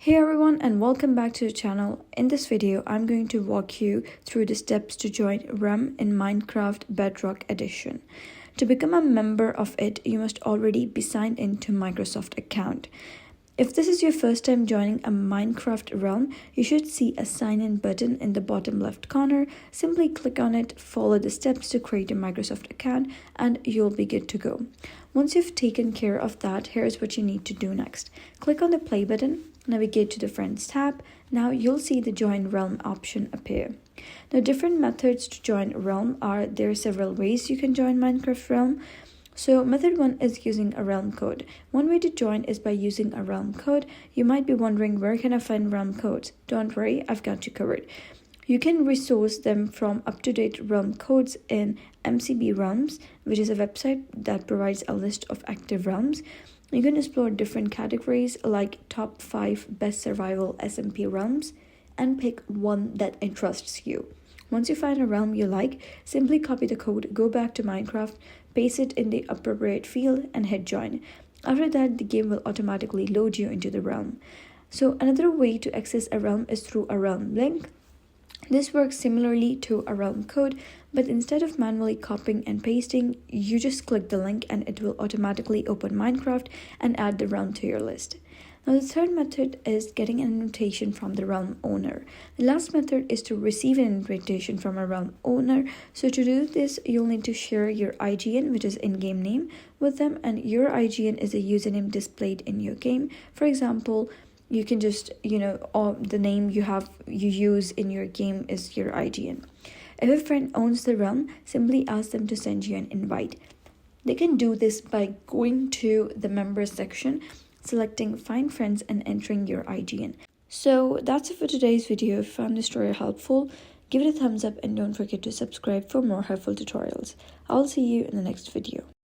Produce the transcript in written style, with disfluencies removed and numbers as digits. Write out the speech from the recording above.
Hey everyone, and welcome back to the channel. In this video, I'm going to walk you through the steps to join realm in Minecraft Bedrock Edition. To become a member of it, you must already be signed into Microsoft account. If this is your first time joining a Minecraft realm, you should see a sign in button in the bottom left corner. Simply click on it, follow the steps to create a Microsoft account, and you'll be good to go. Once you've taken care of that, here's what you need to do next. Click on the play button, navigate to the Friends tab. Now you'll see the Join Realm option appear. Now different methods to join realm there are several ways you can join Minecraft realm. So method 1 is using a realm code. One way to join is by using a realm code. You might be wondering, where can I find realm codes? Don't worry, I've got you covered. You can resource them from up-to-date realm codes in MCB Realms, which is a website that provides a list of active realms. You can explore different categories like top 5 best survival SMP realms and pick one that interests you. Once you find a realm you like, simply copy the code, go back to Minecraft, paste it in the appropriate field and hit join. After that, the game will automatically load you into the realm. So another way to access a realm is through a realm link. This works similarly to a realm code, but instead of manually copying and pasting, you just click the link and it will automatically open Minecraft and add the realm to your list. Now the third method is getting an invitation from the realm owner. The last method is to receive an invitation from a realm owner. So to do this, you'll need to share your IGN, which is in-game name, with them, and your IGN is a username displayed in your game. For example, you can just, the name you use in your game is your IGN. If a friend owns the realm, simply ask them to send you an invite. They can do this by going to the members section, selecting Find Friends and entering your IGN. So that's it for today's video. If you found this tutorial helpful, give it a thumbs up and don't forget to subscribe for more helpful tutorials. I'll see you in the next video.